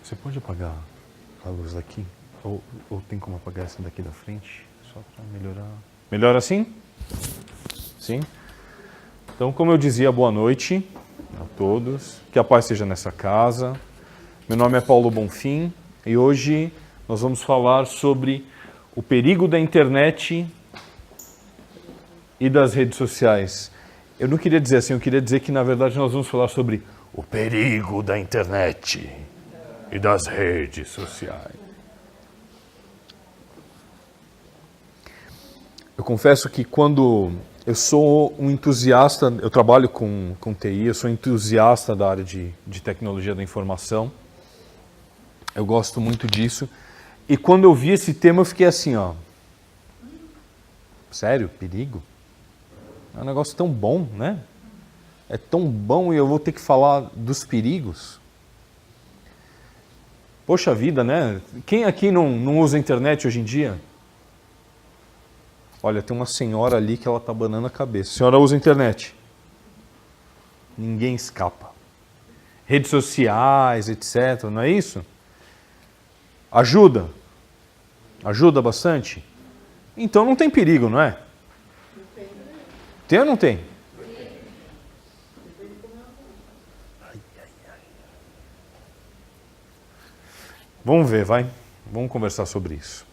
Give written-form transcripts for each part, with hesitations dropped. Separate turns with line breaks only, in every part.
Você pode apagar a luz daqui? Ou tem como apagar essa daqui da frente? Só para melhorar. Melhor assim? Sim? Então, como eu dizia, boa noite a todos. Que a paz seja nessa casa. Meu nome é Paulo Bonfim e hoje nós vamos falar sobre o perigo da internet e das redes sociais. Eu não queria dizer assim, eu queria dizer que na verdade nós vamos falar sobre o perigo da internet e das redes sociais. Eu confesso que quando eu sou um entusiasta, eu trabalho com TI, eu sou entusiasta da área de tecnologia da informação, eu gosto muito disso, e quando eu vi esse tema eu fiquei assim, ó, sério, perigo? É um negócio tão bom, né? É tão bom e eu vou ter que falar dos perigos? Poxa vida, né? Quem aqui não usa internet hoje em dia? Olha, tem uma senhora ali que ela está banando a cabeça. A senhora usa internet? Ninguém escapa. Redes sociais, etc. Não é isso? Ajuda? Ajuda bastante? Então não tem perigo, não é? Tem ou não tem? Vamos ver, vai. Vamos conversar sobre isso.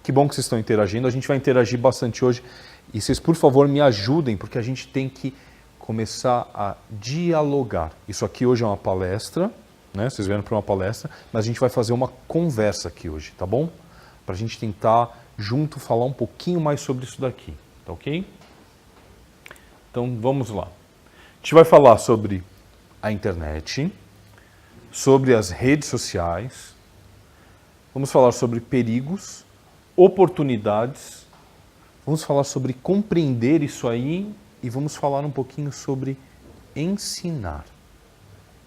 Que bom que vocês estão interagindo. A gente vai interagir bastante hoje. E vocês, por favor, me ajudem, porque a gente tem que começar a dialogar. Isso aqui hoje é uma palestra, né? Vocês vieram para uma palestra, mas a gente vai fazer uma conversa aqui hoje, tá bom? Para a gente tentar, junto, falar um pouquinho mais sobre isso daqui, tá ok? Então, vamos lá. A gente vai falar sobre a internet, sobre as redes sociais, vamos falar sobre perigos, oportunidades, vamos falar sobre compreender isso aí e vamos falar um pouquinho sobre ensinar,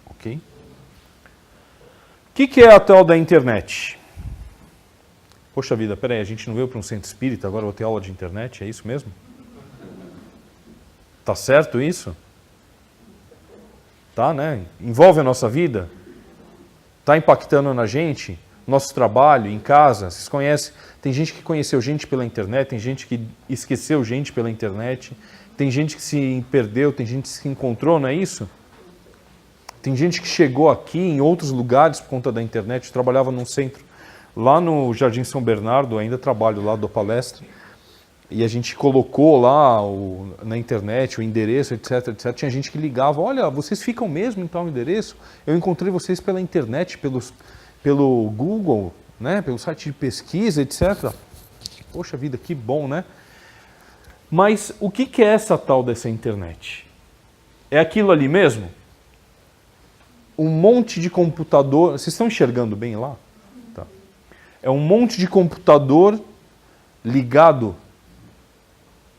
ok? O que é a tal da internet? Poxa vida, peraí, a gente não veio para um centro espírita, agora eu vou ter aula de internet, é isso mesmo? Tá certo isso? Tá, né? Envolve a nossa vida? Tá impactando na gente? Nosso trabalho, em casa, vocês conhecem? Tem gente que conheceu gente pela internet, tem gente que esqueceu gente pela internet, tem gente que se perdeu, tem gente que se encontrou, não é isso? Tem gente que chegou aqui em outros lugares por conta da internet. Eu trabalhava num centro, lá no Jardim São Bernardo, ainda trabalho lá, dou palestra, e a gente colocou lá na internet o endereço, etc, etc. Tinha gente que ligava, olha, vocês ficam mesmo em tal endereço? Eu encontrei vocês pela internet, pelo Google, né? Pelo site de pesquisa, etc. Poxa vida, que bom, né? Mas o que é essa tal dessa internet? É aquilo ali mesmo? Um monte de computador... Vocês estão enxergando bem lá? Tá. É um monte de computador ligado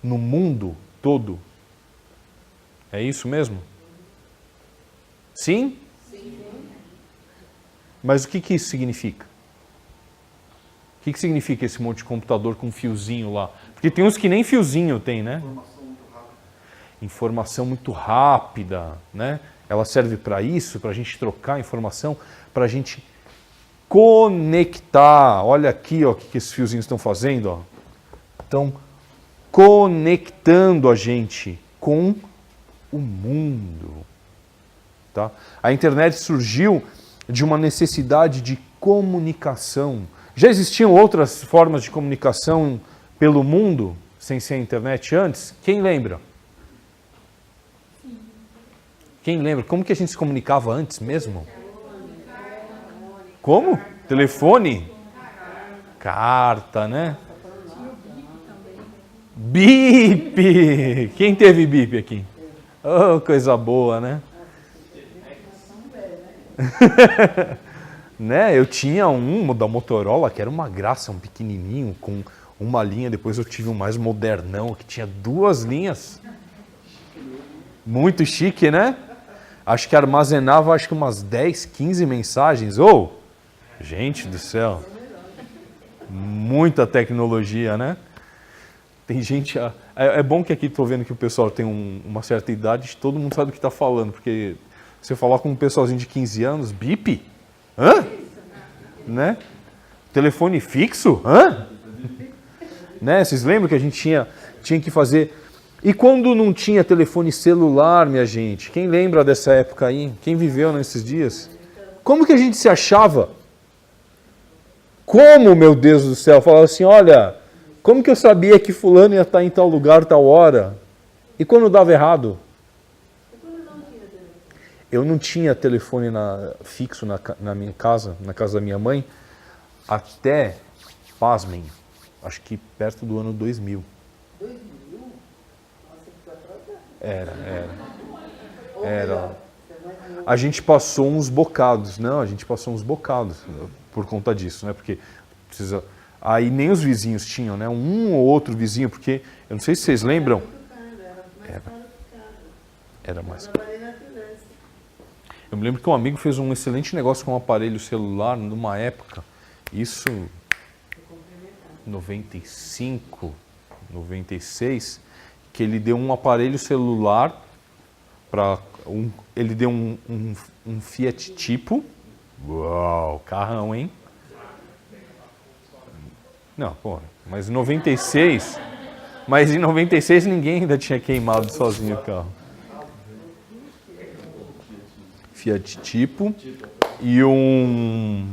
no mundo todo. É isso mesmo? Sim? Sim. Mas o que isso significa? O que significa esse monte de computador com fiozinho lá? Porque tem uns que nem fiozinho tem, né? Informação muito rápida, né? Ela serve para isso, para a gente trocar informação, para a gente conectar. Olha aqui, ó, o que esses fiozinhos estão fazendo, ó. Estão conectando a gente com o mundo, tá? A internet surgiu de uma necessidade de comunicação. Já existiam outras formas de comunicação pelo mundo, sem ser a internet antes? Quem lembra? Quem lembra? Como que a gente se comunicava antes mesmo? Como? Telefone? Carta, né? Bip! Quem teve bip aqui? Oh, coisa boa, né? Né? Eu tinha um da Motorola que era uma graça, um pequenininho, com uma linha. Depois eu tive um mais modernão, que tinha 2 linhas. Muito chique, né? Acho que armazenava umas 10, 15 mensagens. Oh, gente do céu. Muita tecnologia, né? Tem gente... É bom que aqui estou vendo que o pessoal tem uma certa idade, todo mundo sabe do que está falando, porque se eu falar com um pessoalzinho de 15 anos, bip? Hã? né? Telefone fixo? Hã? Né? Vocês lembram que a gente tinha que fazer... E quando não tinha telefone celular, minha gente? Quem lembra dessa época aí? Quem viveu nesses dias? Como que a gente se achava? Como, meu Deus do céu? Falava assim, olha, como que eu sabia que fulano ia estar em tal lugar, tal hora? E quando dava errado? Eu não tinha telefone fixo na minha casa, na casa da minha mãe, até, pasmem, acho que perto do ano 2000.
2000? Nossa, ficou atrasado.
Era. A gente passou uns bocados, não, a gente passou uns bocados por conta disso, né? Porque precisa... Aí nem os vizinhos tinham, né? Um ou outro vizinho, porque, eu não sei se vocês lembram... Era mais caro. Eu me lembro que um amigo fez um excelente negócio com um aparelho celular numa época, isso 95, 96, que ele deu um aparelho celular para ele deu um Fiat Tipo. Uau, carrão, hein? Não, pô, mas em 96, ninguém ainda tinha queimado sozinho o carro. Fiat Tipo e um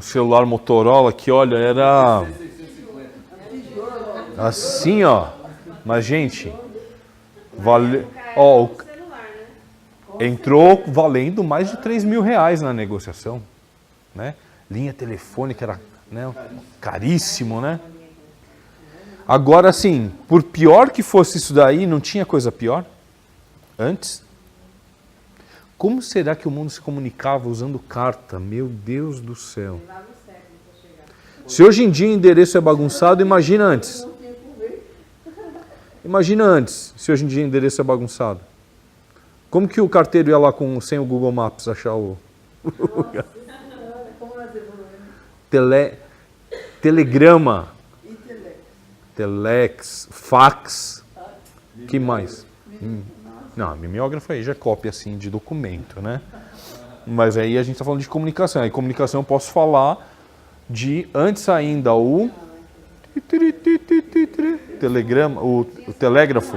celular Motorola que, olha, era assim, ó. Mas, gente, ó, entrou valendo mais de 3 mil reais na negociação, né? Linha telefônica era, né, caríssimo, né? Agora, assim, por pior que fosse isso daí, não tinha coisa pior antes? Como será que o mundo se comunicava usando carta? Meu Deus do céu. Se hoje em dia o endereço é bagunçado, imagina antes. Imagina antes, se hoje em dia o endereço é bagunçado. Como que o carteiro ia lá sem o Google Maps achar o... Telegrama. Telex. Fax. Que mais? Não, mimeógrafo aí já é cópia assim de documento, né? Mas aí a gente está falando de comunicação. Aí comunicação eu posso falar de antes ainda o telegrama, o telégrafo.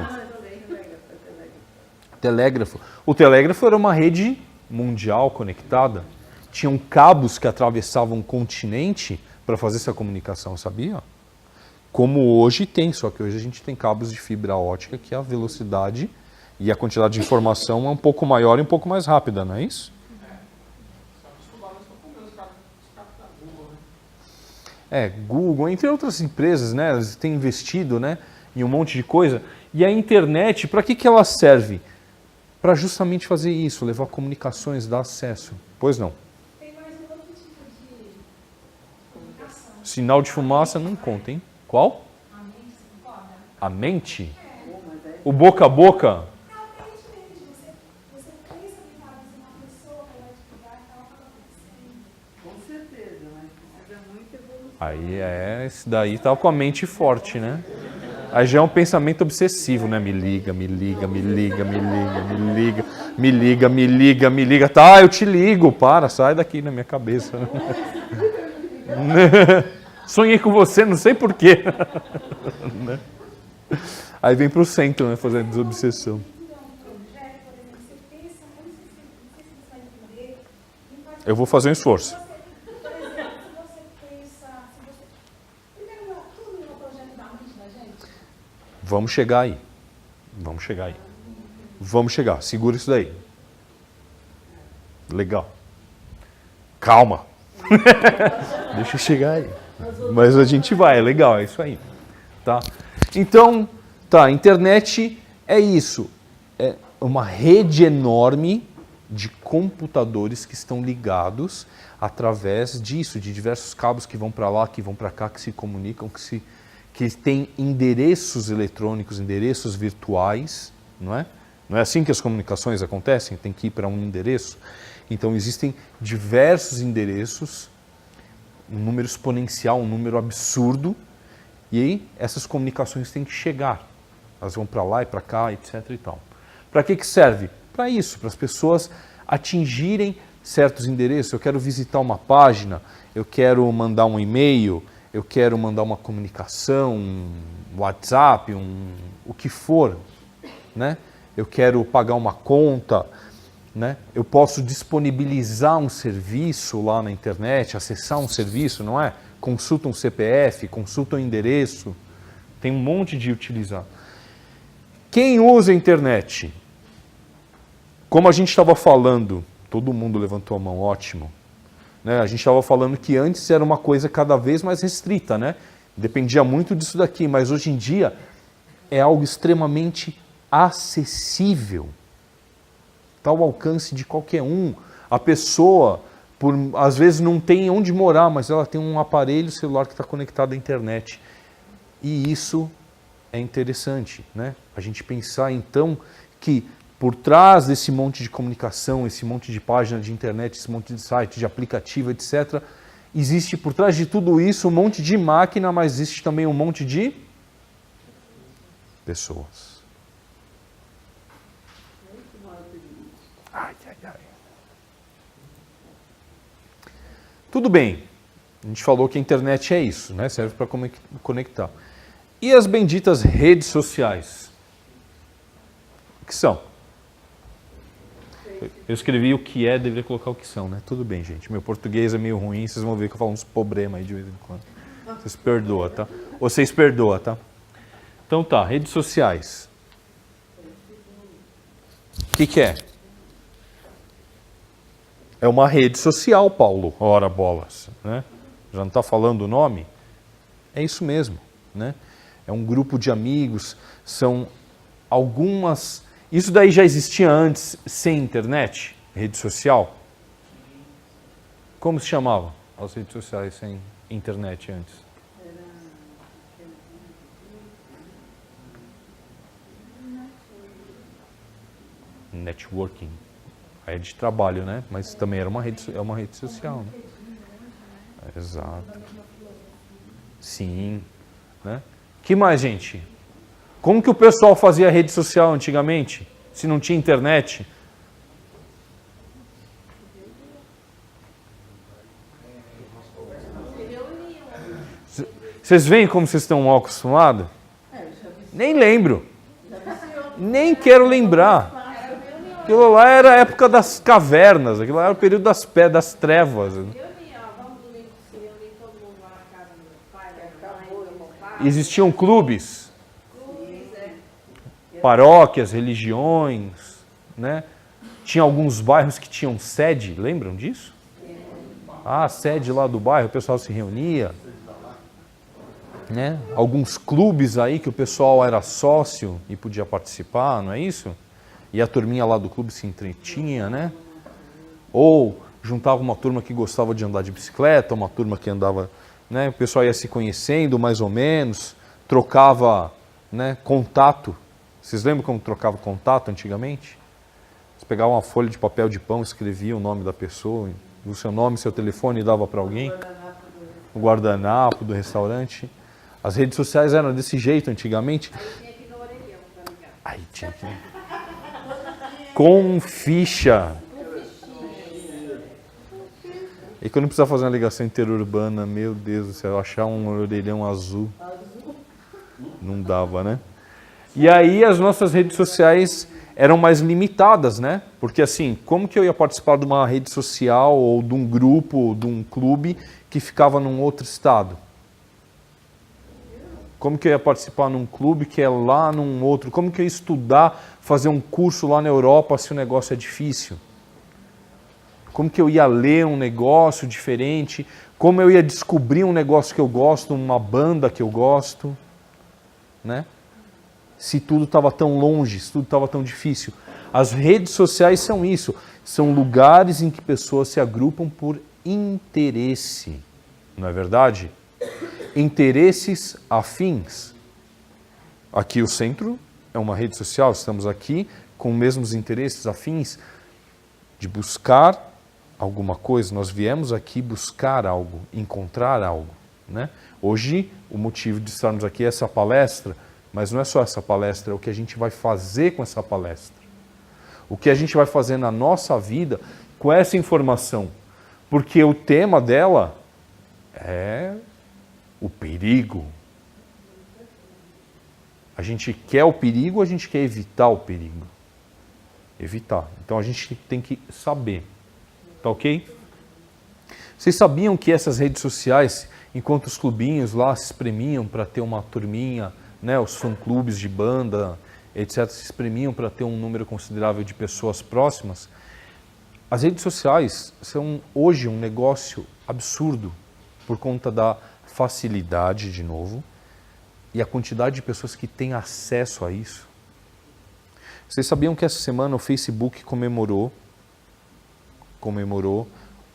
Telégrafo. O telégrafo era uma rede mundial conectada. Tinham cabos que atravessavam o continente para fazer essa comunicação, sabia? Como hoje tem, só que hoje a gente tem cabos de fibra ótica que a velocidade e a quantidade de informação é um pouco maior e um pouco mais rápida, não é isso? Google, entre outras empresas, né, elas têm investido, né, em um monte de coisa. E a internet, para que ela serve? Para justamente fazer isso, levar comunicações, dar acesso. Pois não.
Tem mais um outro tipo de comunicação.
Sinal de fumaça não conta, hein? Qual?
A mente, você concorda?
A mente? O boca a boca?
Aparentemente, você pensa que está avisando uma pessoa para ela te ligar e ela está acontecendo.
Com certeza, mas precisa muita evolução.
Aí esse daí tá com a mente forte, né? Aí já é um pensamento obsessivo, né? Me liga, me liga, me liga, me liga, me liga, me liga, me liga, me liga. Tá, eu te ligo, para, sai daqui na minha cabeça. Sonhei com você, não sei porquê. Aí vem pro centro, né? Fazendo desobsessão. Eu vou fazer um esforço. Vamos chegar aí. Vamos chegar aí. Vamos chegar. Segura isso daí. Legal. Calma. Deixa eu chegar aí. Mas a gente vai, é legal, é isso aí. Tá? Então, tá, a internet é isso. É uma rede enorme de computadores que estão ligados através disso, de diversos cabos que vão para lá, que vão para cá, que se comunicam, que têm endereços eletrônicos, endereços virtuais, não é? Não é assim que as comunicações acontecem? Tem que ir para um endereço. Então existem diversos endereços, um número exponencial, um número absurdo, e aí essas comunicações têm que chegar. Elas vão para lá e para cá, etc. e tal. Para que serve? Para isso, para as pessoas atingirem certos endereços, eu quero visitar uma página, eu quero mandar um e-mail, eu quero mandar uma comunicação, um WhatsApp, o que for, né? Eu quero pagar uma conta, né? Eu posso disponibilizar um serviço lá na internet, acessar um serviço, não é? Consulta um CPF, consulta um endereço, tem um monte de utilizar. Quem usa a internet? Como a gente estava falando, todo mundo levantou a mão, ótimo. Né? A gente estava falando que antes era uma coisa cada vez mais restrita, né? Dependia muito disso daqui, mas hoje em dia é algo extremamente acessível. Está ao alcance de qualquer um. A pessoa, às vezes, não tem onde morar, mas ela tem um aparelho celular que está conectado à internet. E isso é interessante, né? A gente pensar, então, que por trás desse monte de comunicação, esse monte de página de internet, esse monte de site, de aplicativo, etc., existe por trás de tudo isso um monte de máquina, mas existe também um monte de pessoas. Ai, ai, ai. Tudo bem, a gente falou que a internet é isso, né? Serve para conectar. E as benditas redes sociais? O que são? Eu escrevi o que é, deveria colocar o que são, né? Tudo bem, gente. Meu português é meio ruim, vocês vão ver que eu falo uns problemas aí de vez em quando. Vocês perdoam, tá? Vocês perdoam, tá? Então tá, redes sociais. O que é? É uma rede social, Paulo. Ora bolas, né? Já não está falando o nome? É isso mesmo, né? É um grupo de amigos, são algumas... Isso daí já existia antes, sem internet, rede social? Como se chamava as redes sociais sem internet antes? Networking. Aí é de trabalho, né? Mas também era uma rede social, né? Exato. Sim. Né? Que mais, gente? Como que o pessoal fazia rede social antigamente? Se não tinha internet? Vocês veem como vocês estão mal acostumados? Nem lembro. Nem quero lembrar. Aquilo lá era a época das cavernas, aquilo lá era o período das trevas. Existiam clubes, paróquias, religiões, né? Tinha alguns bairros que tinham sede, lembram disso? Ah, a sede lá do bairro, o pessoal se reunia. Né? Alguns clubes aí que o pessoal era sócio e podia participar, não é isso? E a turminha lá do clube se entretinha, né? Ou juntava uma turma que gostava de andar de bicicleta, uma turma que andava, né? O pessoal ia se conhecendo mais ou menos, trocava, né, contato. Vocês lembram como trocava contato antigamente? Você pegava uma folha de papel de pão, escrevia o nome da pessoa, o seu nome, seu telefone e dava para alguém. O guardanapo do restaurante. As redes sociais eram desse jeito antigamente. Aí tinha que... Com ficha. E quando precisava fazer uma ligação interurbana, meu Deus do céu, achar um orelhão azul. Não dava, né? E aí as nossas redes sociais eram mais limitadas, né? Porque assim, como que eu ia participar de uma rede social ou de um grupo, ou de um clube que ficava num outro estado? Como que eu ia participar num clube que é lá num outro? Como que eu ia estudar, fazer um curso lá na Europa se o negócio é difícil? Como que eu ia ler um negócio diferente? Como eu ia descobrir um negócio que eu gosto, uma banda que eu gosto? Né? Se tudo estava tão longe, se tudo estava tão difícil. As redes sociais são isso. São lugares em que pessoas se agrupam por interesse. Não é verdade? Interesses afins. Aqui o centro é uma rede social, estamos aqui com os mesmos interesses afins de buscar alguma coisa. Nós viemos aqui buscar algo, encontrar algo, né? Hoje o motivo de estarmos aqui é essa palestra, mas não é só essa palestra, é o que a gente vai fazer com essa palestra. O que a gente vai fazer na nossa vida com essa informação, porque o tema dela é o perigo. A gente quer o perigo ou a gente quer evitar o perigo? Evitar. Então a gente tem que saber. Tá ok? Vocês sabiam que essas redes sociais, enquanto os clubinhos lá se espremiam para ter uma turminha, né, os fã-clubes de banda, etc., se espremiam para ter um número considerável de pessoas próximas, as redes sociais são hoje um negócio absurdo por conta da facilidade, de novo, e a quantidade de pessoas que têm acesso a isso. Vocês sabiam que essa semana o Facebook comemorou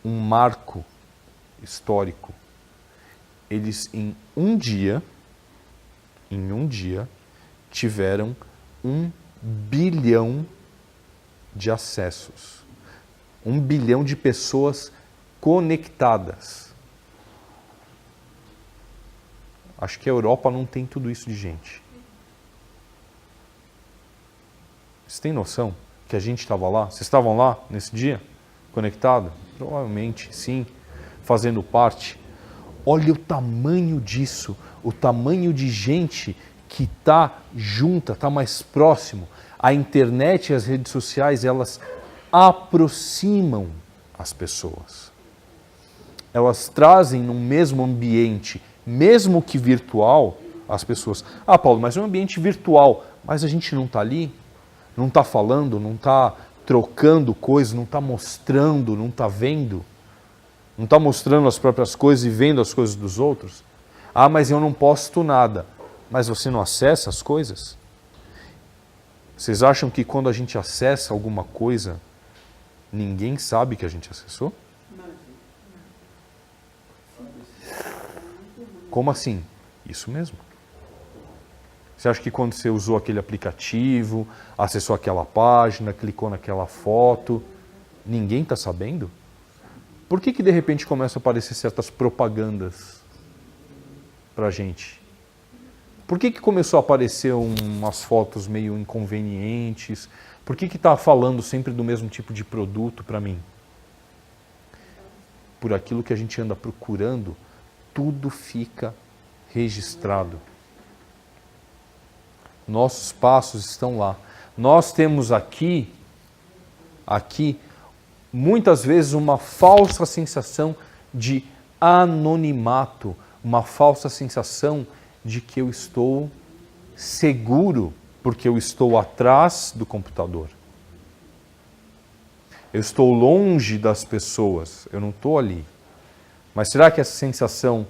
um marco histórico. Eles em um dia, tiveram 1 bilhão de acessos. 1 bilhão de pessoas conectadas. Acho que a Europa não tem tudo isso de gente. Vocês têm noção que a gente estava lá? Vocês estavam lá nesse dia? Conectado? Provavelmente, sim. Fazendo parte. Olha o tamanho disso. O tamanho de gente que está junta, está mais próximo. A internet e as redes sociais, elas aproximam as pessoas. Elas trazem no mesmo ambiente, mesmo que virtual, as pessoas. Ah, Paulo, mas é um ambiente virtual. Mas a gente não está ali? Não está falando? Não está trocando coisas? Não está mostrando? Não está vendo? Não está mostrando as próprias coisas e vendo as coisas dos outros? Ah, mas eu não posto nada. Mas você não acessa as coisas? Vocês acham que quando a gente acessa alguma coisa, ninguém sabe que a gente acessou? Como assim? Isso mesmo. Você acha que quando você usou aquele aplicativo, acessou aquela página, clicou naquela foto, ninguém está sabendo? Por que de repente começam a aparecer certas propagandas para a gente? Por que começou a aparecer umas fotos meio inconvenientes? Por que está falando sempre do mesmo tipo de produto para mim? Por aquilo que a gente anda procurando, tudo fica registrado. Nossos passos estão lá. Nós temos aqui, muitas vezes uma falsa sensação de anonimato, uma falsa sensação de que eu estou seguro, porque eu estou atrás do computador. Eu estou longe das pessoas, eu não estou ali. Mas será que essa sensação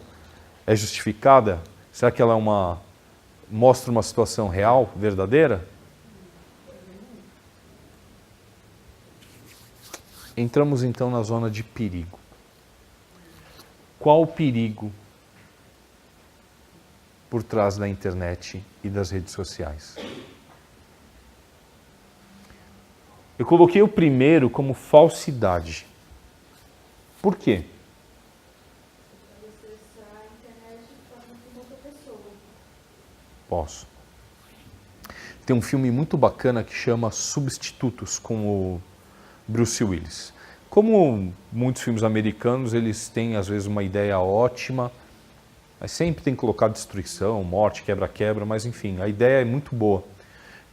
é justificada? Será que ela mostra uma situação real, verdadeira? Entramos então na zona de perigo. Qual o perigo por trás da internet e das redes sociais? Eu coloquei o primeiro como falsidade. Por quê?
Você acessar a internet de forma com outra pessoa.
Posso. Tem um filme muito bacana que chama Substitutos, com o Bruce Willis. Como muitos filmes americanos, eles têm às vezes uma ideia ótima, mas sempre tem que colocar destruição, morte, quebra-quebra, mas enfim, a ideia é muito boa.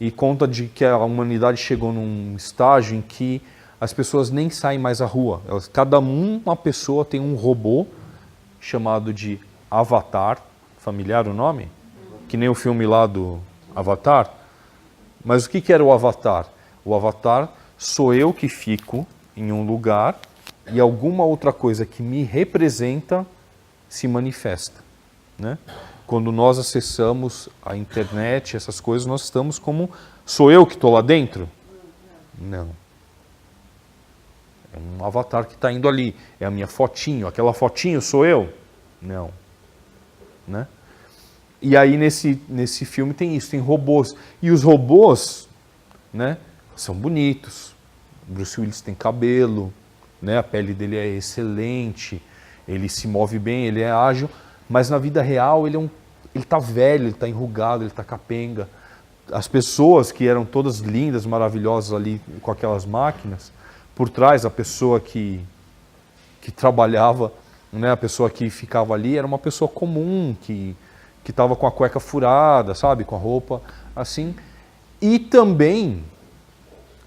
E conta de que a humanidade chegou num estágio em que as pessoas nem saem mais à rua. Cada uma pessoa tem um robô chamado de Avatar, familiar o nome? Que nem o filme lá do Avatar. Mas o que era o Avatar? O Avatar sou eu que fico em um lugar e alguma outra coisa que me representa se manifesta, né? Quando nós acessamos a internet, essas coisas, nós estamos como... Sou eu que estou lá dentro? Não. É um avatar que está indo ali. É a minha fotinho. Aquela fotinho sou eu? Não. Né? E aí nesse filme tem isso, tem robôs. E os robôs, né, são bonitos. O Bruce Willis tem cabelo, né, a pele dele é excelente, ele se move bem, ele é ágil, mas na vida real ele está velho, ele está enrugado, ele está capenga. As pessoas que eram todas lindas, maravilhosas ali com aquelas máquinas, por trás, a pessoa que trabalhava, né, a pessoa que ficava ali, era uma pessoa comum, que estava com a cueca furada, sabe, com a roupa assim. E também,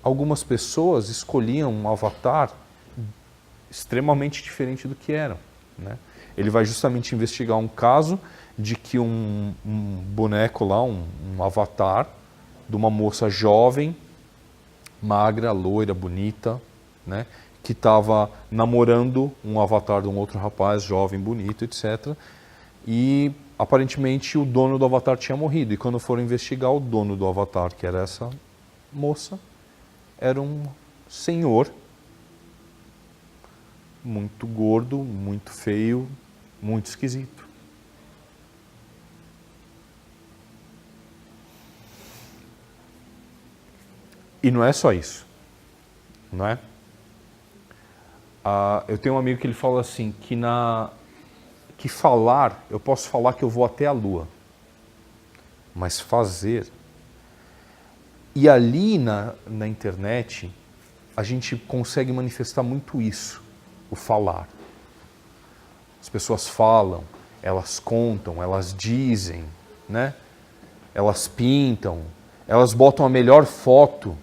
algumas pessoas escolhiam um avatar extremamente diferente do que eram, né? Ele vai justamente investigar um caso de que um boneco lá, um avatar de uma moça jovem, magra, loira, bonita, né, que estava namorando um avatar de um outro rapaz jovem, bonito, etc. E aparentemente o dono do avatar tinha morrido. E quando foram investigar, o dono do avatar, que era essa moça, era um senhor muito gordo, muito feio, muito esquisito. E não é só isso, não é? Eu tenho um amigo que ele fala assim, que falar, eu posso falar que eu vou até a lua, mas fazer... E ali na internet, a gente consegue manifestar muito isso, o falar. As pessoas falam, elas contam, elas dizem, né? Elas pintam, elas botam a melhor foto.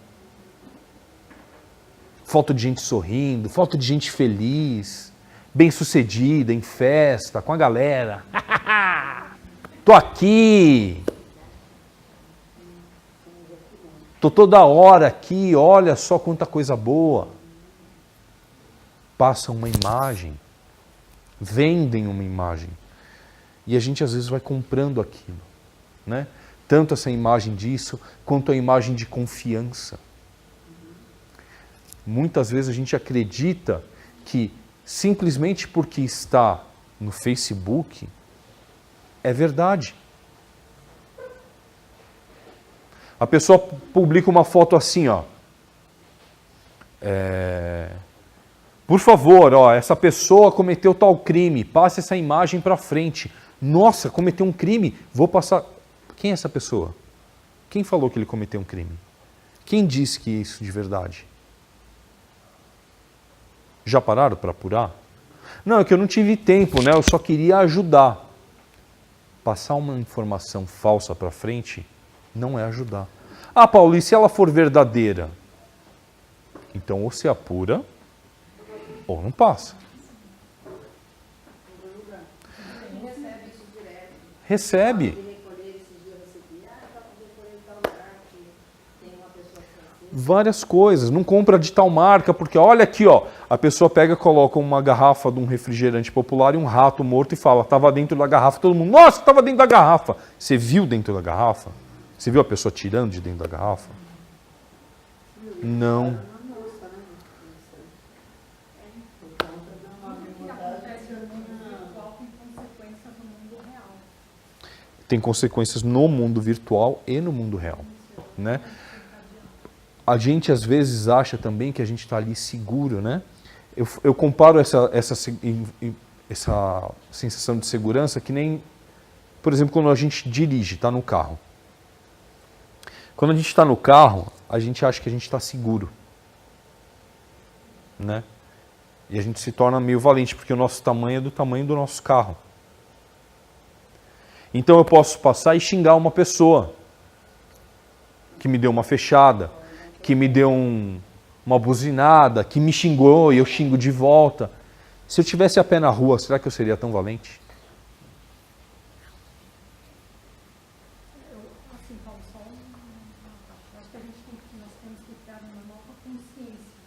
Foto de gente sorrindo, foto de gente feliz, bem-sucedida, em festa, com a galera. Tô aqui. Tô toda hora aqui, olha só quanta coisa boa. Passam uma imagem, vendem uma imagem. E a gente às vezes vai comprando aquilo, né? Tanto essa imagem disso, quanto a imagem de confiança. Muitas vezes a gente acredita que simplesmente porque está no Facebook é verdade. A pessoa publica uma foto assim, ó. Por favor, ó, essa pessoa cometeu tal crime, passe essa imagem para frente. Nossa, cometeu um crime, vou passar... Quem é essa pessoa? Quem falou que ele cometeu um crime? Quem disse que é isso de verdade? Já pararam para apurar? Não, é que eu não tive tempo, né? Eu só queria ajudar. Passar uma informação falsa para frente não é ajudar. Ah, Paulo, e se ela for verdadeira? Então ou se apura ou não passa.
Recebe isso direto.
Recebe.
Recolher esses dias eu recebi, para poder recolher tal lugar que tem uma pessoa assim.
Várias coisas. Não compra de tal marca, porque olha aqui, ó. A pessoa pega, coloca uma garrafa de um refrigerante popular e um rato morto e fala, estava dentro da garrafa. Todo mundo, nossa, estava dentro da garrafa. Você viu dentro da garrafa? Você viu a pessoa tirando de dentro da garrafa? Não. Tem consequências no mundo virtual e no mundo real, né? A gente às vezes acha também que a gente está ali seguro, né? Eu comparo essa sensação de segurança que nem, por exemplo, quando a gente dirige, está no carro. Quando a gente está no carro, a gente acha que a gente está seguro, né? E a gente se torna meio valente, porque o nosso tamanho é do tamanho do nosso carro. Então eu posso passar e xingar uma pessoa que me deu uma fechada, que me deu uma buzinada, que me xingou e eu xingo de volta. Se eu tivesse a pé na rua, será que eu seria tão valente?
Assim, Paulo, eu acho que nós temos que criar uma nova consciência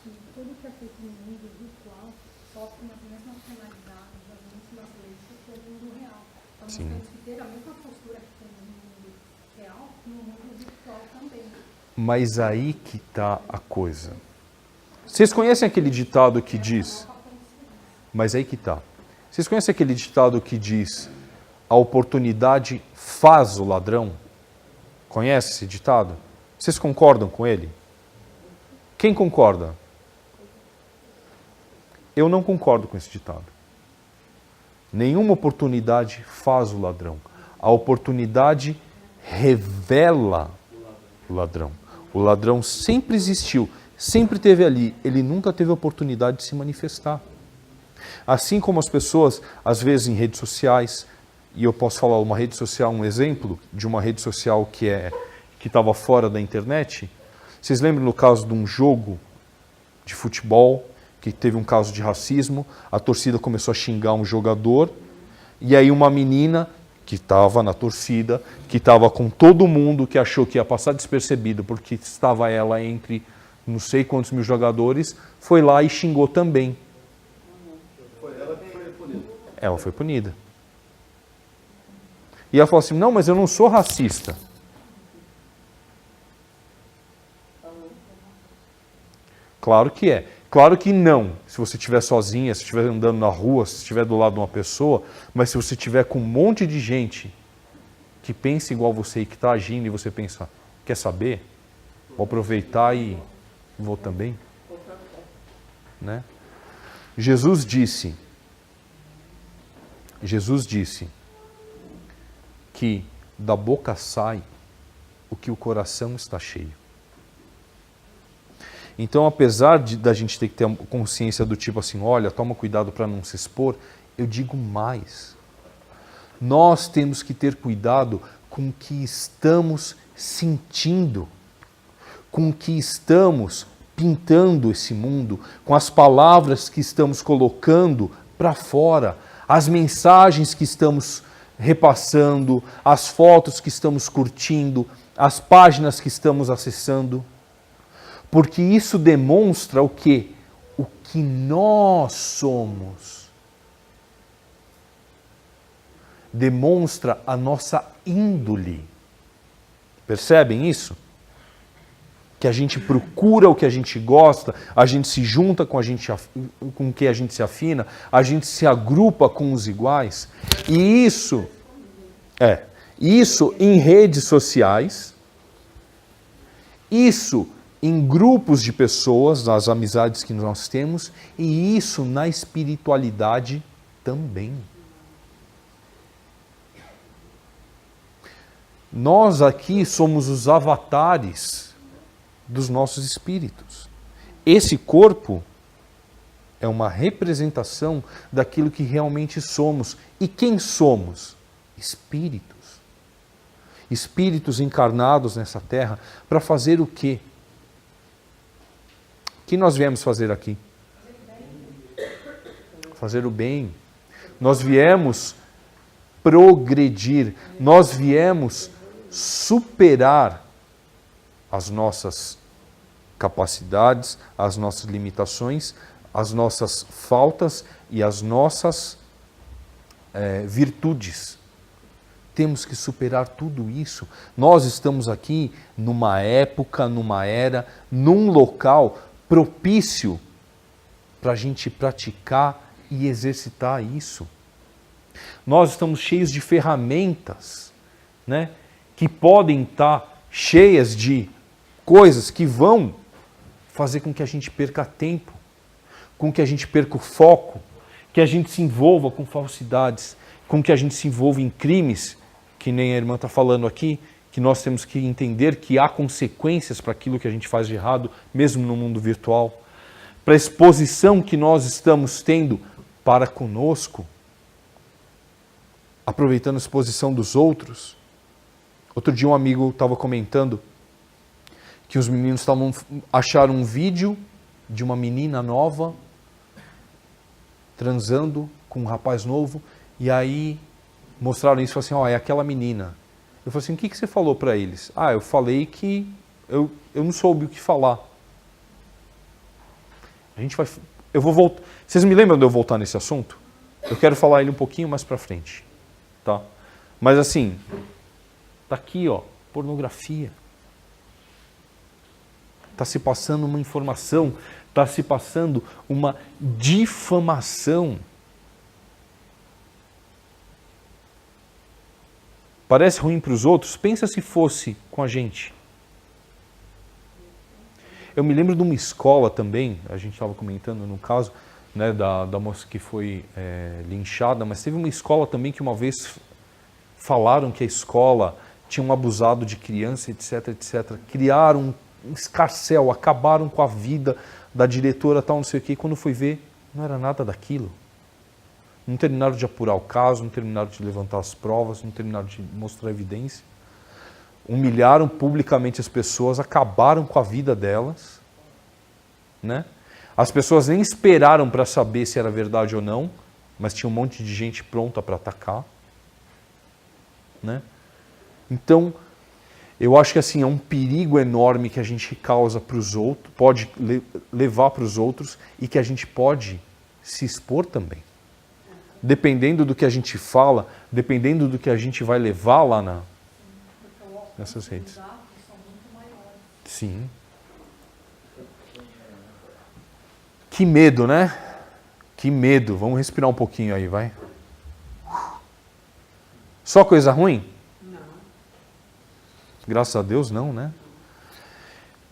que tudo que é feito no mundo virtual sofre nas mesmas penalidades, as mesmas leis que o mundo real. Então nós temos que ter a mesma postura que tem no mundo real, no mundo virtual também.
Mas aí que está a coisa. Vocês conhecem aquele ditado que diz... Mas aí que está. Vocês conhecem aquele ditado que diz a oportunidade faz o ladrão? Conhece esse ditado? Vocês concordam com ele? Quem concorda? Eu não concordo com esse ditado. Nenhuma oportunidade faz o ladrão. A oportunidade revela o ladrão. O ladrão sempre existiu, sempre esteve ali, ele nunca teve a oportunidade de se manifestar. Assim como as pessoas, às vezes em redes sociais, e eu posso falar uma rede social, um exemplo de uma rede social que estava fora da internet. Vocês lembram no caso de um jogo de futebol, que teve um caso de racismo, a torcida começou a xingar um jogador, e aí uma menina que estava na torcida, que estava com todo mundo, que achou que ia passar despercebido, porque estava ela entre não sei quantos mil jogadores, foi lá e xingou também.
Foi ela que foi punida.
Ela foi punida. E ela falou assim, não, mas eu não sou racista. Claro que é. Claro que não, se você estiver sozinha, se estiver andando na rua, se estiver do lado de uma pessoa, mas se você estiver com um monte de gente que pensa igual você e que está agindo e você pensa, quer saber? Vou aproveitar e vou também. Né? Jesus disse que da boca sai o que o coração está cheio. Então, apesar da gente ter que ter consciência do tipo assim, olha, toma cuidado para não se expor, eu digo mais. Nós temos que ter cuidado com o que estamos sentindo, com o que estamos pintando esse mundo, com as palavras que estamos colocando para fora, as mensagens que estamos repassando, as fotos que estamos curtindo, as páginas que estamos acessando. Porque isso demonstra o quê? O que nós somos. Demonstra a nossa índole. Percebem isso? Que a gente procura o que a gente gosta, a gente se junta com quem a gente se afina, a gente se agrupa com os iguais. E isso em redes sociais, isso em grupos de pessoas, nas amizades que nós temos, e isso na espiritualidade também. Nós aqui somos os avatares dos nossos espíritos. Esse corpo é uma representação daquilo que realmente somos. E quem somos? Espíritos. Espíritos encarnados nessa terra para fazer o quê? O que nós viemos fazer aqui? Fazer o bem. Nós viemos progredir. Nós viemos superar as nossas capacidades, as nossas limitações, as nossas faltas e as nossas virtudes. Temos que superar tudo isso. Nós estamos aqui numa época, numa era, num local propício para a gente praticar e exercitar isso. Nós estamos cheios de ferramentas, né, que podem estar cheias de coisas que vão fazer com que a gente perca tempo, com que a gente perca o foco, que a gente se envolva com falsidades, com que a gente se envolva em crimes, que nem a irmã está falando aqui, que nós temos que entender que há consequências para aquilo que a gente faz de errado, mesmo no mundo virtual, para a exposição que nós estamos tendo para conosco, aproveitando a exposição dos outros. Outro dia um amigo estava comentando que os meninos acharam um vídeo de uma menina nova transando com um rapaz novo, e aí mostraram isso e falaram assim, é aquela menina. Eu falei assim, o que você falou para eles? Eu falei que eu não soube o que falar. Eu vou voltar. Vocês me lembram de eu voltar nesse assunto? Eu quero falar ele um pouquinho mais para frente, tá? Mas assim, tá aqui, pornografia. Está se passando uma informação, está se passando uma difamação. Parece ruim para os outros? Pensa se fosse com a gente. Eu me lembro de uma escola também, a gente estava comentando no caso, né, da moça que foi linchada, mas teve uma escola também que uma vez falaram que a escola tinha abusado de criança, etc, etc. Criaram um escarcéu, acabaram com a vida da diretora, tal, não sei o quê. E quando foi ver, não era nada daquilo. Não terminaram de apurar o caso, não terminaram de levantar as provas, não terminaram de mostrar evidência. Humilharam publicamente as pessoas, acabaram com a vida delas, né? As pessoas nem esperaram para saber se era verdade ou não, mas tinha um monte de gente pronta para atacar, né? Então, eu acho que assim, é um perigo enorme que a gente causa para os outros, pode levar para os outros e que a gente pode se expor também. Dependendo do que a gente fala, dependendo do que a gente vai levar lá nessas redes. Sim. Que medo, né? Que medo. Vamos respirar um pouquinho aí, vai. Só coisa ruim?
Não.
Graças a Deus, não, né?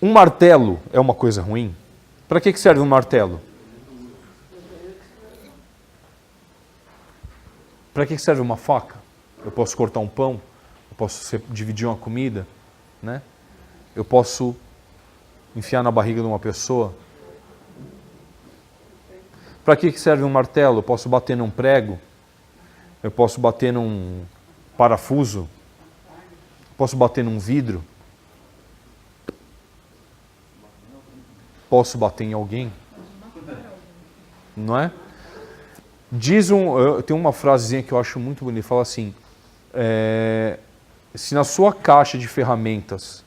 Um martelo é uma coisa ruim? Para que serve um martelo? Para que serve uma faca? Eu posso cortar um pão, eu posso dividir uma comida, né? Eu posso enfiar na barriga de uma pessoa. Para que serve um martelo? Eu posso bater num prego, eu posso bater num parafuso, posso bater num vidro, posso bater em alguém, não é? Tem uma frasezinha que eu acho muito bonita, fala assim, se na sua caixa de ferramentas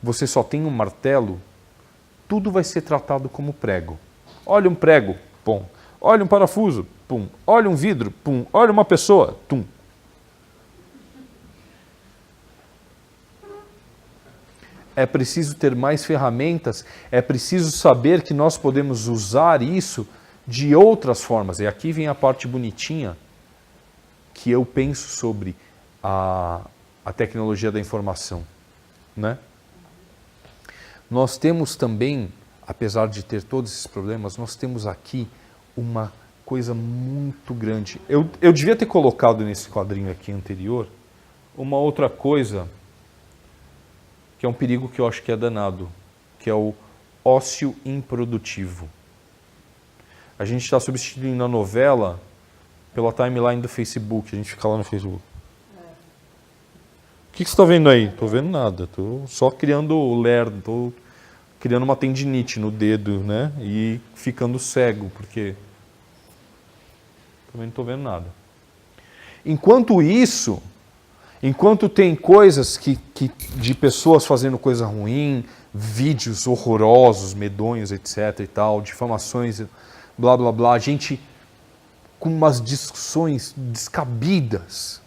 você só tem um martelo, tudo vai ser tratado como prego. Olha um prego, pum. Olha um parafuso, pum. Olha um vidro, pum. Olha uma pessoa, tum. É preciso ter mais ferramentas, é preciso saber que nós podemos usar isso de outras formas. E aqui vem a parte bonitinha que eu penso sobre a tecnologia da informação, né? Nós temos também, apesar de ter todos esses problemas, nós temos aqui uma coisa muito grande. Eu devia ter colocado nesse quadrinho aqui anterior uma outra coisa que é um perigo que eu acho que é danado, que é o ócio improdutivo. A gente está substituindo a novela pela timeline do Facebook. A gente fica lá no Facebook. O que você está vendo aí? Estou vendo nada. Estou só criando lerdo. Estou criando uma tendinite no dedo, né? E ficando cego, porque também não estou vendo nada. Enquanto isso, enquanto tem coisas de pessoas fazendo coisa ruim, vídeos horrorosos, medonhos, etc. e tal, difamações, blá blá blá, gente com umas discussões descabidas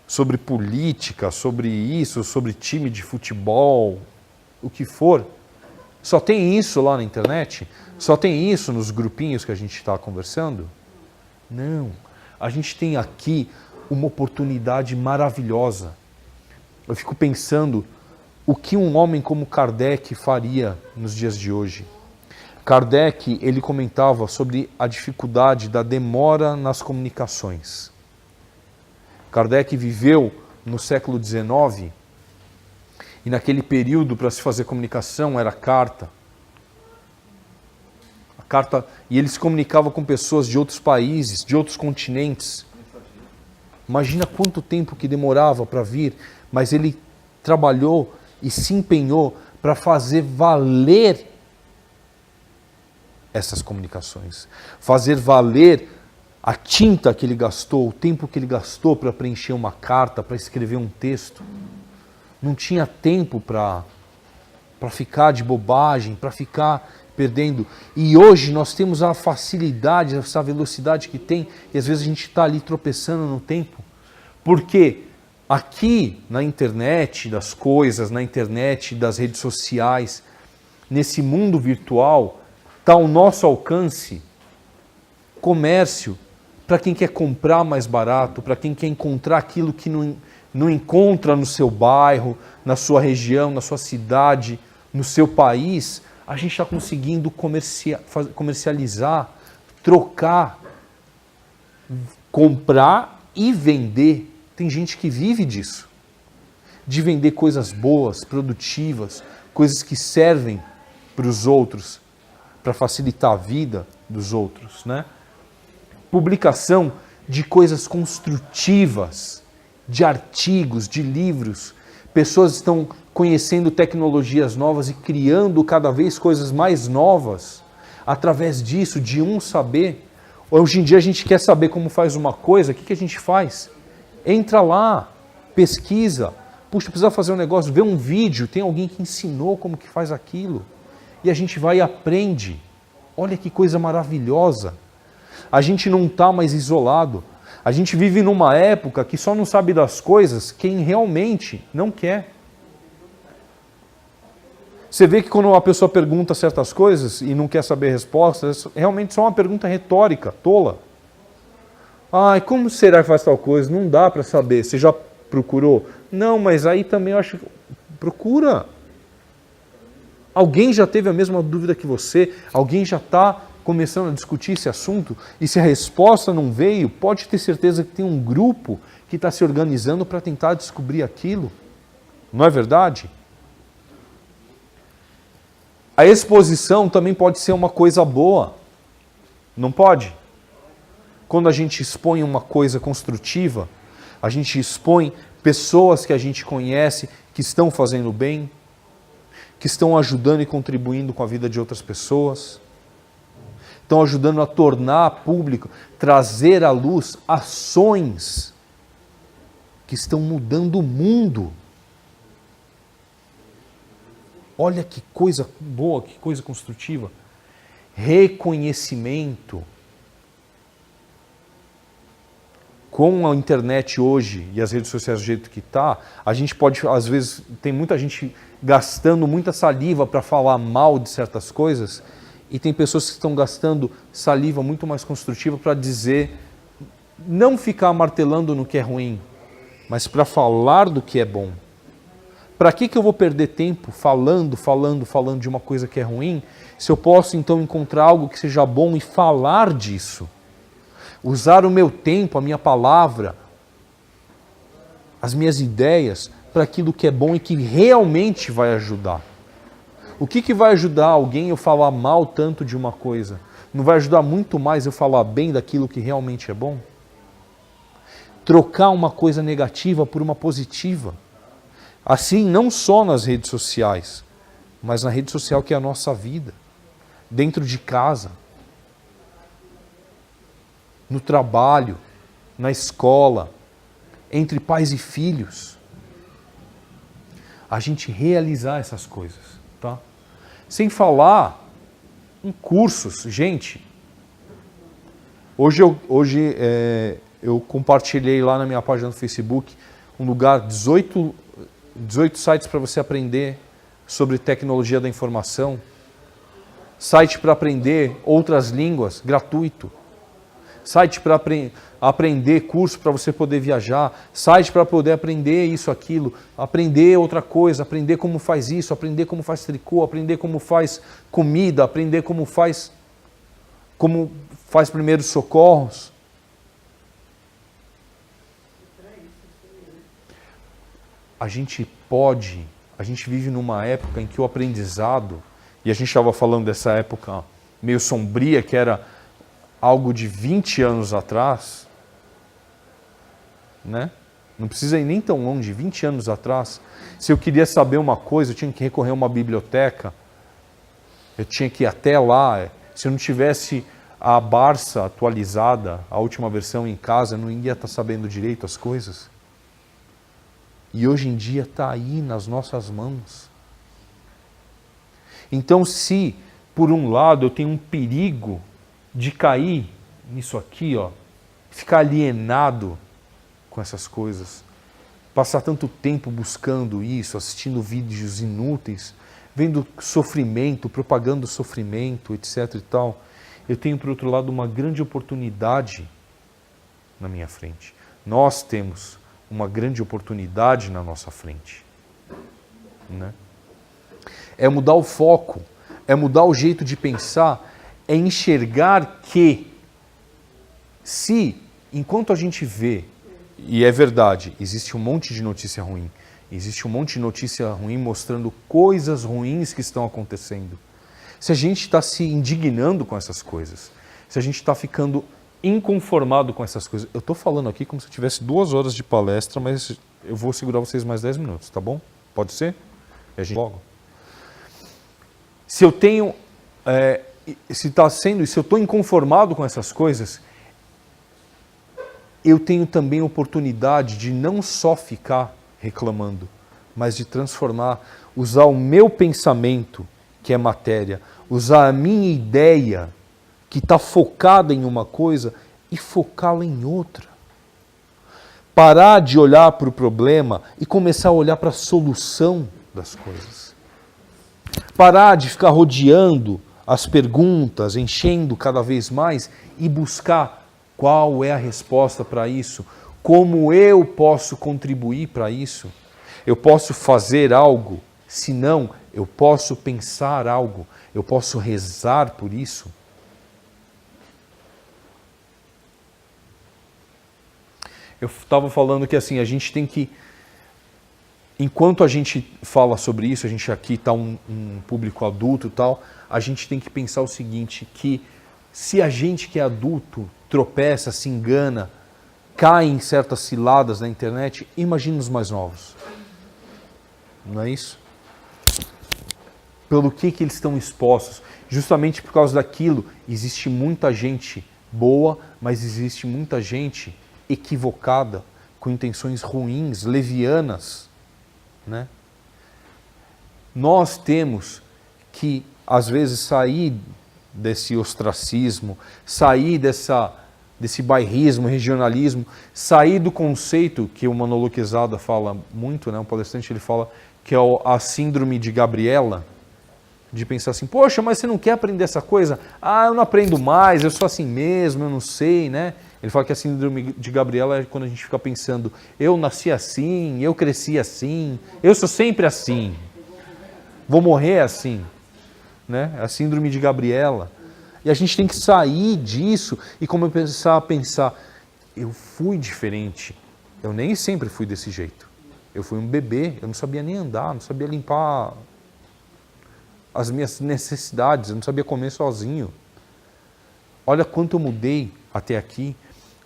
sobre política, sobre isso, sobre time de futebol, o que for. Só tem isso lá na internet? Só tem isso nos grupinhos que a gente está conversando? Não. A gente tem aqui uma oportunidade maravilhosa. Eu fico pensando o que um homem como Kardec faria nos dias de hoje. Kardec, ele comentava sobre a dificuldade da demora nas comunicações. Kardec viveu no século XIX e naquele período para se fazer comunicação era carta. A carta, e ele se comunicava com pessoas de outros países, de outros continentes. Imagina quanto tempo que demorava para vir, mas ele trabalhou e se empenhou para fazer valer essas comunicações. Fazer valer a tinta que ele gastou, o tempo que ele gastou para preencher uma carta, para escrever um texto. Não tinha tempo para ficar de bobagem, para ficar perdendo. E hoje nós temos a facilidade, essa velocidade que tem, e às vezes a gente está ali tropeçando no tempo. Porque aqui na internet das coisas, na internet das redes sociais, nesse mundo virtual, está ao nosso alcance comércio para quem quer comprar mais barato, para quem quer encontrar aquilo que não encontra no seu bairro, na sua região, na sua cidade, no seu país. A gente está conseguindo comercializar, trocar, comprar e vender. Tem gente que vive disso, de vender coisas boas, produtivas, coisas que servem para os outros, para facilitar a vida dos outros, né? Publicação de coisas construtivas, de artigos, de livros. Pessoas estão conhecendo tecnologias novas e criando cada vez coisas mais novas através disso, de um saber. Hoje em dia a gente quer saber como faz uma coisa, o que a gente faz? Entra lá, pesquisa. Puxa, precisa fazer um negócio, vê um vídeo, tem alguém que ensinou como que faz aquilo. E a gente vai e aprende. Olha que coisa maravilhosa. A gente não está mais isolado. A gente vive numa época que só não sabe das coisas quem realmente não quer. Você vê que quando uma pessoa pergunta certas coisas e não quer saber respostas, realmente só uma pergunta retórica, tola. Ai, como será que faz tal coisa? Não dá para saber. Você já procurou? Não, mas aí também eu acho que... Procura. Alguém já teve a mesma dúvida que você? Alguém já está começando a discutir esse assunto? E se a resposta não veio, pode ter certeza que tem um grupo que está se organizando para tentar descobrir aquilo. Não é verdade? A exposição também pode ser uma coisa boa. Não pode? Quando a gente expõe uma coisa construtiva, a gente expõe pessoas que a gente conhece, que estão fazendo bem, que estão ajudando e contribuindo com a vida de outras pessoas, estão ajudando a tornar público, trazer à luz ações que estão mudando o mundo. Olha que coisa boa, que coisa construtiva. Reconhecimento. Com a internet hoje e as redes sociais do jeito que está, a gente pode, às vezes, tem muita gente gastando muita saliva para falar mal de certas coisas, e tem pessoas que estão gastando saliva muito mais construtiva para dizer, não ficar martelando no que é ruim, mas para falar do que é bom. Para que eu vou perder tempo falando de uma coisa que é ruim, se eu posso então encontrar algo que seja bom e falar disso? Usar o meu tempo, a minha palavra, as minhas ideias para aquilo que é bom e que realmente vai ajudar. O que vai ajudar alguém eu falar mal tanto de uma coisa? Não vai ajudar muito mais eu falar bem daquilo que realmente é bom? Trocar uma coisa negativa por uma positiva. Assim, não só nas redes sociais, mas na rede social que é a nossa vida, dentro de casa, no trabalho, na escola, entre pais e filhos. A gente realizar essas coisas, tá? Sem falar em cursos. Gente, hoje eu compartilhei lá na minha página do Facebook um lugar, 18 sites para você aprender sobre tecnologia da informação, site para aprender outras línguas, gratuito, site para aprender curso para você poder viajar, site para poder aprender isso, aquilo, aprender outra coisa, aprender como faz isso, aprender como faz tricô, aprender como faz comida, aprender como faz primeiros socorros. A gente vive numa época em que o aprendizado, e a gente estava falando dessa época meio sombria, que era algo de 20 anos atrás, né? Não precisa ir nem tão longe, 20 anos atrás. Se eu queria saber uma coisa, eu tinha que recorrer a uma biblioteca, eu tinha que ir até lá. Se eu não tivesse a Barça atualizada, a última versão em casa, eu não ia estar sabendo direito as coisas. E hoje em dia está aí nas nossas mãos. Então, se por um lado eu tenho um perigo de cair nisso aqui, ó, ficar alienado com essas coisas, passar tanto tempo buscando isso, assistindo vídeos inúteis, vendo sofrimento, propagando sofrimento, etc. e tal, eu tenho, por outro lado, uma grande oportunidade na minha frente. Nós temos uma grande oportunidade na nossa frente, né? É mudar o foco, é mudar o jeito de pensar, é enxergar que se, enquanto a gente vê, e é verdade, existe um monte de notícia ruim, existe um monte de notícia ruim mostrando coisas ruins que estão acontecendo. Se a gente está se indignando com essas coisas, se a gente está ficando inconformado com essas coisas, eu estou falando aqui como se eu tivesse 2 horas de palestra, mas eu vou segurar vocês mais 10 minutos, tá bom? Pode ser? E a gente logo. Se eu tenho, se eu estou inconformado com essas coisas, eu tenho também a oportunidade de não só ficar reclamando, mas de transformar, usar o meu pensamento, que é matéria, usar a minha ideia, que está focada em uma coisa, e focá-la em outra. Parar de olhar para o problema e começar a olhar para a solução das coisas. Parar de ficar rodeando as perguntas, enchendo cada vez mais e buscar qual é a resposta para isso, como eu posso contribuir para isso. Eu posso fazer algo, se não, eu posso pensar algo, eu posso rezar por isso. Eu estava falando que assim, a gente tem que, enquanto a gente fala sobre isso, a gente aqui está um público adulto e tal, a gente tem que pensar o seguinte, que se a gente que é adulto tropeça, se engana, cai em certas ciladas na internet, imagine os mais novos. Não é isso? Pelo que eles estão expostos? Justamente por causa daquilo, existe muita gente boa, mas existe muita gente equivocada, com intenções ruins, levianas, né? Nós temos que, às vezes, sair desse ostracismo, sair desse bairrismo, regionalismo, sair do conceito que o Manolo Quezada fala muito, né? Um palestrante, ele fala que é a síndrome de Gabriela, de pensar assim, poxa, mas você não quer aprender essa coisa? Ah, eu não aprendo mais, eu sou assim mesmo, eu não sei, né? Ele fala que a síndrome de Gabriela é quando a gente fica pensando, eu nasci assim, eu cresci assim, eu sou sempre assim, vou morrer assim, né? A síndrome de Gabriela. E a gente tem que sair disso e começar a pensar, eu fui diferente, eu nem sempre fui desse jeito. Eu fui um bebê, eu não sabia nem andar, não sabia limpar as minhas necessidades, eu não sabia comer sozinho. Olha quanto eu mudei até aqui,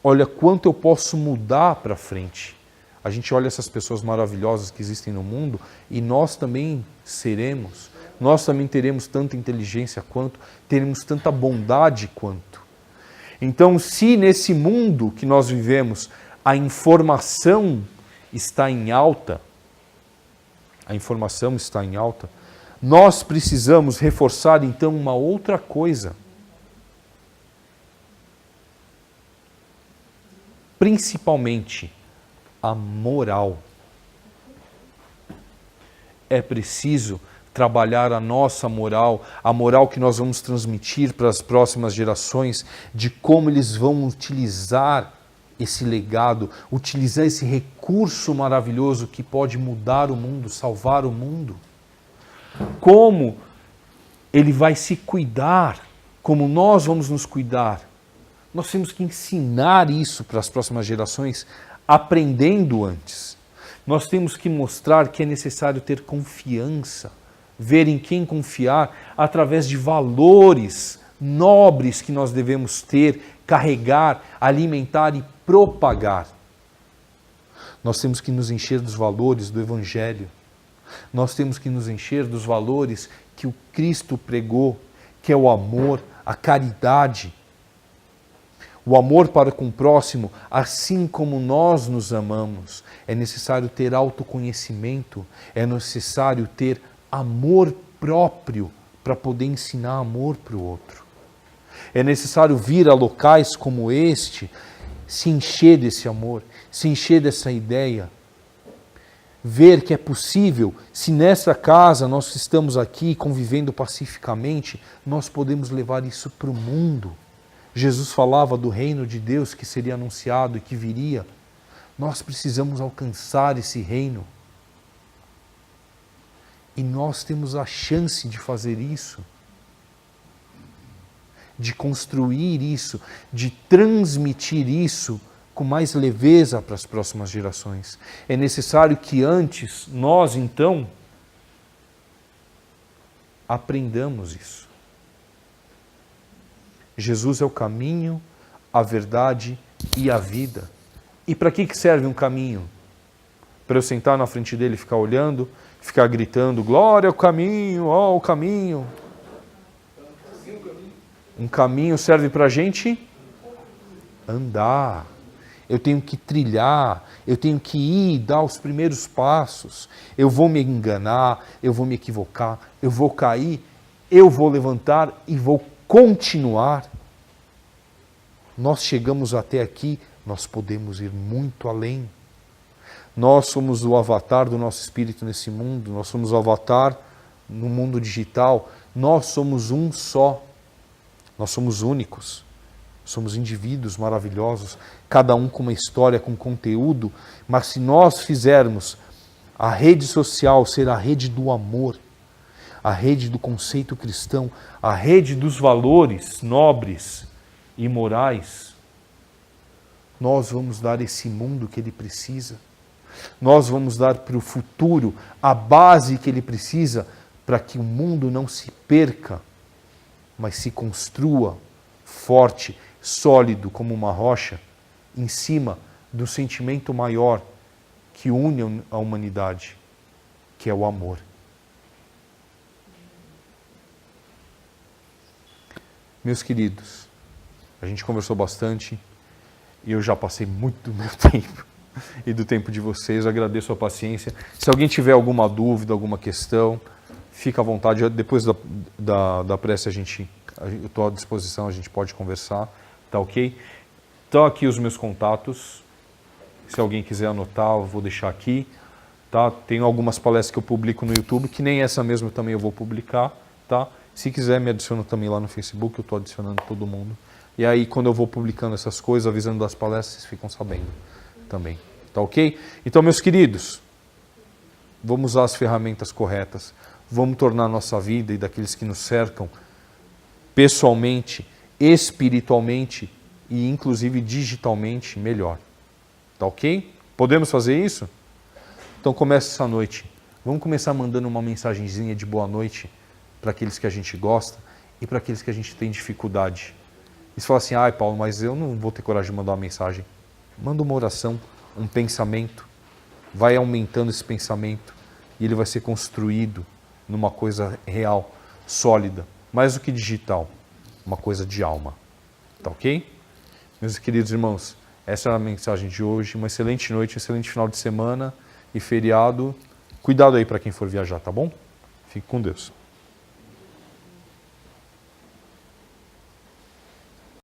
olha quanto eu posso mudar para frente. A gente olha essas pessoas maravilhosas que existem no mundo e nós também seremos, nós também teremos tanta inteligência quanto, teremos tanta bondade quanto. Então, se nesse mundo que nós vivemos a informação está em alta, nós precisamos reforçar então uma outra coisa. Principalmente a moral. É preciso trabalhar a nossa moral, a moral que nós vamos transmitir para as próximas gerações, de como eles vão utilizar esse legado, utilizar esse recurso maravilhoso que pode mudar o mundo, salvar o mundo. Como ele vai se cuidar, como nós vamos nos cuidar. Nós temos que ensinar isso para as próximas gerações, aprendendo antes. Nós temos que mostrar que é necessário ter confiança, ver em quem confiar, através de valores nobres que nós devemos ter, carregar, alimentar e propagar. Nós temos que nos encher dos valores do Evangelho. Nós temos que nos encher dos valores que o Cristo pregou, que é o amor, a caridade, o amor para com o próximo, assim como nós nos amamos. É necessário ter autoconhecimento, é necessário ter amor próprio para poder ensinar amor para o outro. É necessário vir a locais como este, se encher desse amor, se encher dessa ideia, ver que é possível, se nessa casa nós estamos aqui convivendo pacificamente, nós podemos levar isso para o mundo. Jesus falava do reino de Deus que seria anunciado e que viria. Nós precisamos alcançar esse reino. E nós temos a chance de fazer isso, de construir isso, de transmitir isso com mais leveza para as próximas gerações. É necessário que antes, nós então, aprendamos isso. Jesus é o caminho, a verdade e a vida. E para que serve um caminho? Para eu sentar na frente dele e ficar olhando, ficar gritando, glória ao caminho, ó, o caminho. Um caminho serve para a gente andar. Eu tenho que trilhar, eu tenho que ir, dar os primeiros passos. Eu vou me enganar, eu vou me equivocar, eu vou cair, eu vou levantar e vou continuar. Nós chegamos até aqui, nós podemos ir muito além. Nós somos o avatar do nosso espírito nesse mundo, nós somos o avatar no mundo digital, nós somos um só, nós somos únicos. Somos indivíduos maravilhosos, cada um com uma história, com conteúdo, mas se nós fizermos a rede social ser a rede do amor, a rede do conceito cristão, a rede dos valores nobres e morais, nós vamos dar esse mundo que ele precisa. Nós vamos dar para o futuro a base que ele precisa para que o mundo não se perca, mas se construa forte, sólido como uma rocha, em cima do sentimento maior que une a humanidade, que é o amor. Meus queridos, a gente conversou bastante e eu já passei muito do meu tempo e do tempo de vocês. Eu agradeço a paciência. Se alguém tiver alguma dúvida, alguma questão, fica à vontade. Depois da prece eu estou à disposição, a gente pode conversar. Tá ok? Estão aqui os meus contatos. Se alguém quiser anotar, eu vou deixar aqui. Tá? Tenho algumas palestras que eu publico no YouTube, que nem essa mesmo também eu vou publicar. Tá? Se quiser, me adiciona também lá no Facebook, eu estou adicionando todo mundo. E aí, quando eu vou publicando essas coisas, avisando das palestras, vocês ficam sabendo também. Tá ok? Então, meus queridos, vamos usar as ferramentas corretas. Vamos tornar a nossa vida e daqueles que nos cercam, pessoalmente, espiritualmente e inclusive digitalmente melhor. Tá ok? Podemos fazer isso? Então começa essa noite. Vamos começar mandando uma mensagenzinha de boa noite para aqueles que a gente gosta e para aqueles que a gente tem dificuldade. E você fala assim, ai Paulo, mas eu não vou ter coragem de mandar uma mensagem. Manda uma oração, um pensamento. Vai aumentando esse pensamento e ele vai ser construído numa coisa real, sólida, mais do que digital. Uma coisa de alma. Tá ok? Meus queridos irmãos, essa é a mensagem de hoje. Uma excelente noite, um excelente final de semana e feriado. Cuidado aí para quem for viajar, tá bom? Fique com Deus.